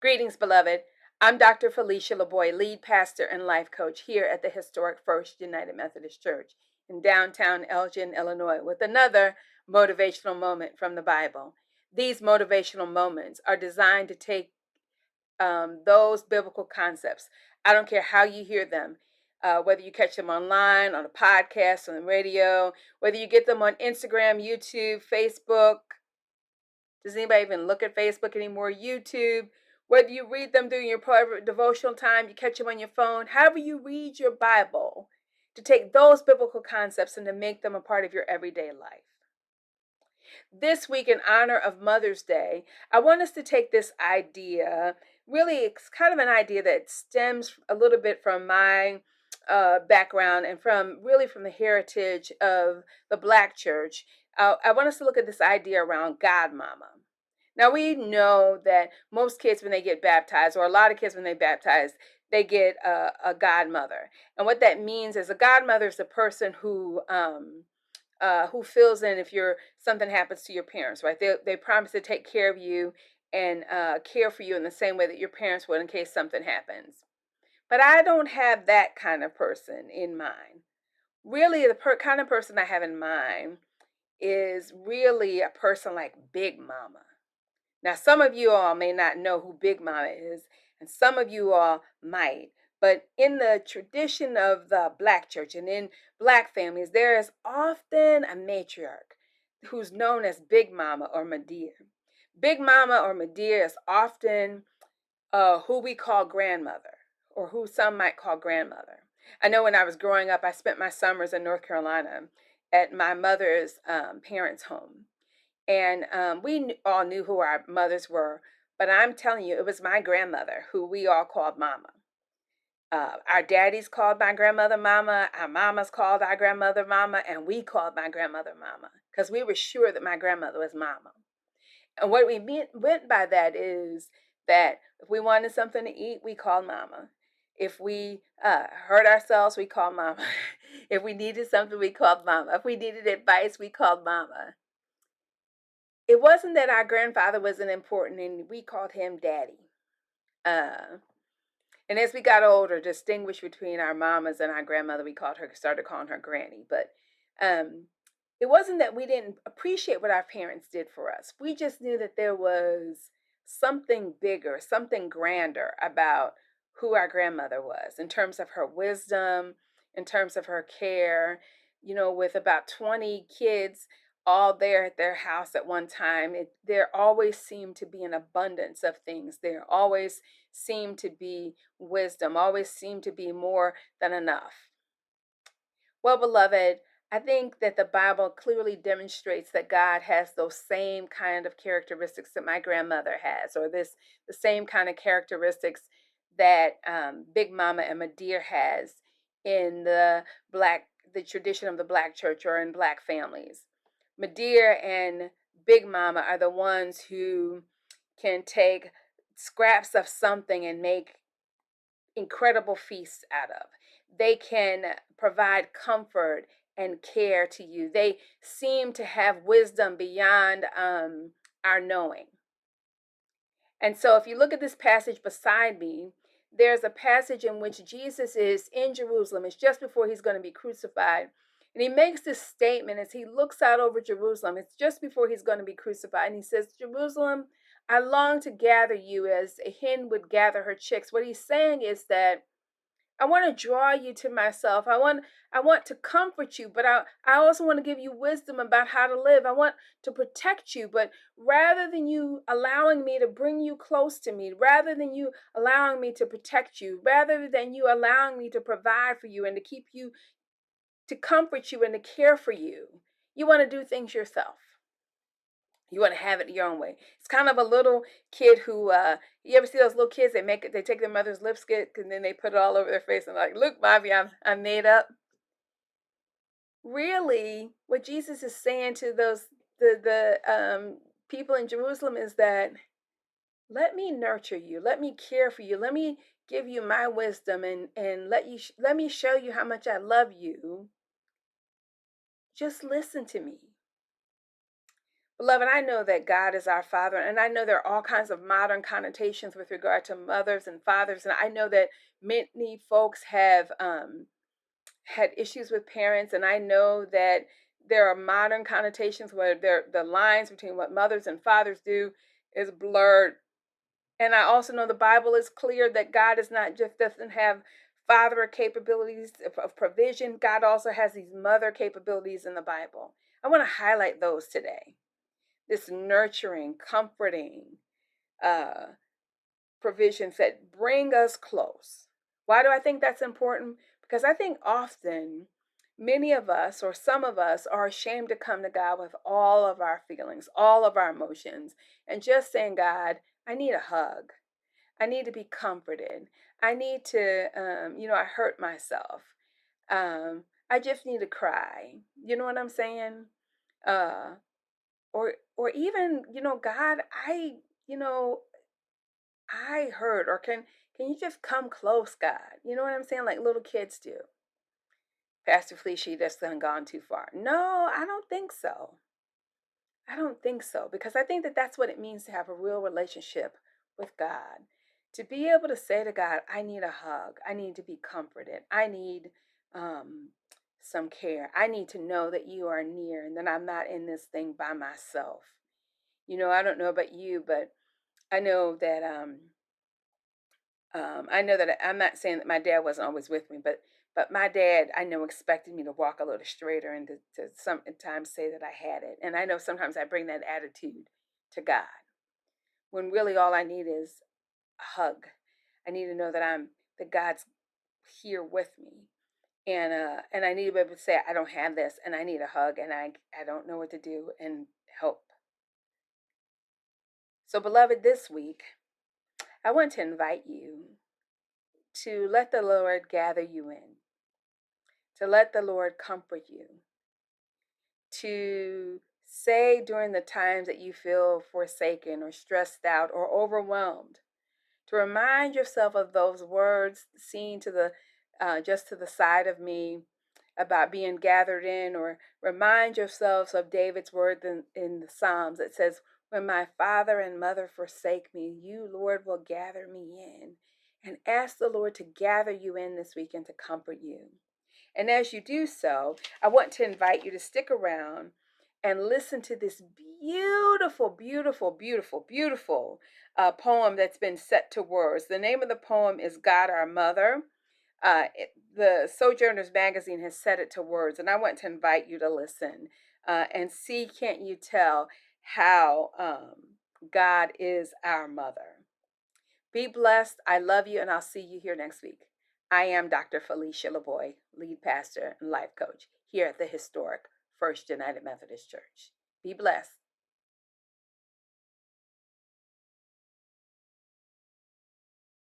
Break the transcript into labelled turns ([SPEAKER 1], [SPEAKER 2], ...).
[SPEAKER 1] Greetings, beloved. I'm Dr. Felicia LaBoy, lead pastor and life coach here at the historic First United Methodist Church in downtown Elgin, Illinois, with another motivational moment from the Bible. These motivational moments are designed to take those biblical concepts. I don't care how you hear them, whether you catch them online, on a podcast, on the radio, whether you get them on Instagram, YouTube, Facebook. Does anybody even look at Facebook anymore? YouTube. Whether you read them during your private devotional time, you catch them on your phone, however you read your Bible, to take those biblical concepts and to make them a part of your everyday life. This week, in honor of Mother's Day, I want us to take this idea. Really, it's kind of an idea that stems a little bit from my background and from the heritage of the Black church. I want us to look at this idea around GodMomma. Now, we know that most kids, when they get baptized, or a lot of kids, when they baptize, they get a godmother. And what that means is a godmother is a person who fills in if something happens to your parents, right? They promise to take care of you and care for you in the same way that your parents would in case something happens. But I don't have that kind of person in mind. Really, the kind of person I have in mind is really a person like Big Mama. Now, some of you all may not know who Big Mama is, and some of you all might. But in the tradition of the Black church and in Black families, there is often a matriarch who's known as Big Mama or Medea. Big Mama or Medea is often who we call grandmother, or who some might call grandmother. I know when I was growing up, I spent my summers in North Carolina at my mother's parents' home. And we all knew who our mothers were, but I'm telling you, it was my grandmother who we all called Mama. Our daddies called my grandmother Mama, our mamas called our grandmother Mama, and we called my grandmother Mama because we were sure that my grandmother was Mama. And what we meant by that is that if we wanted something to eat, we called Mama. If we hurt ourselves, we called Mama. If we needed something, we called Mama. If we needed advice, we called Mama. It wasn't that our grandfather wasn't important and we called him Daddy. And as we got older, distinguished between our mamas and our grandmother, we started calling her Granny. But it wasn't that we didn't appreciate what our parents did for us. We just knew that there was something bigger, something grander about who our grandmother was in terms of her wisdom, in terms of her care. With about 20 kids all there at their house at one time, there always seemed to be an abundance of things. There always seemed to be wisdom, always seemed to be more than enough. Well, beloved, I think that the Bible clearly demonstrates that God has those same kind of characteristics that my grandmother has, or the same kind of characteristics that Big Mama and Medea has in the tradition of the Black church or in Black families. Medea and Big Mama are the ones who can take scraps of something and make incredible feasts out of. They can provide comfort and care to you. They seem to have wisdom beyond our knowing. And so if you look at this passage beside me, there's a passage in which Jesus is in Jerusalem. It's just before he's going to be crucified. And he makes this statement as he looks out over Jerusalem. It's just before he's going to be crucified. And he says, Jerusalem, I long to gather you as a hen would gather her chicks. What he's saying is that I want to draw you to myself. I want to comfort you, but I also want to give you wisdom about how to live. I want to protect you, but rather than you allowing me to bring you close to me, rather than you allowing me to protect you, rather than you allowing me to provide for you and to keep you, to comfort you and to care for you, you want to do things yourself. You want to have it your own way. It's kind of a little kid who, you ever see those little kids? They take their mother's lipstick and then they put it all over their face and like, look, mommy, I'm made up. Really, what Jesus is saying to the people in Jerusalem is that let me nurture you, let me care for you, let me give you my wisdom and let me show you how much I love you. Just listen to me. Beloved, I know that God is our Father, and I know there are all kinds of modern connotations with regard to mothers and fathers, and I know that many folks have had issues with parents, and I know that there are modern connotations where the lines between what mothers and fathers do is blurred. And I also know the Bible is clear that God is not just doesn't have father capabilities of provision. God also has these mother capabilities in the Bible. I want to highlight those today. This nurturing, comforting uh, provisions that bring us close. Why do I think that's important? Because I think often many of us or some of us are ashamed to come to God with all of our feelings, all of our emotions, and just saying, God, I need a hug. I need to be comforted. I need to, I hurt myself. I just need to cry. You know what I'm saying? Uh, or even, God, you know, I hurt. Or can you just come close, God? You know what I'm saying? Like little kids do. Pastor Felicia, that's done gone too far. No, I don't think so. I don't think so, because I think that that's what it means to have a real relationship with God. To be able to say to God, I need a hug. I need to be comforted. I need um, some care. I need to know that you are near and that I'm not in this thing by myself. I don't know about you, but I know that I'm not saying that my dad wasn't always with me, but my dad, I know, expected me to walk a little straighter and to sometimes say that I had it. And I know sometimes I bring that attitude to God when really all I need is a hug. I need to know that God's here with me. And I need to be able to say I don't have this and I need a hug and I don't know what to do and help. So beloved, this week I want to invite you to let the Lord gather you in, to let the Lord comfort you, to say during the times that you feel forsaken or stressed out or overwhelmed, to remind yourself of those words seen to the just to the side of me about being gathered in, or remind yourselves of David's words in the Psalms that says, when my father and mother forsake me, you, Lord, will gather me in. And ask the Lord to gather you in this week and to comfort you. And as you do so, I want to invite you to stick around and listen to this beautiful, beautiful, beautiful, beautiful poem that's been set to words. The name of the poem is God Our Mother. The Sojourners magazine has set it to words, and I want to invite you to listen and see, can't you tell, how God is our mother. Be blessed. I love you, and I'll see you here next week. I am Dr. Felicia LeBoy, lead pastor and life coach here at the historic First United Methodist Church. Be blessed.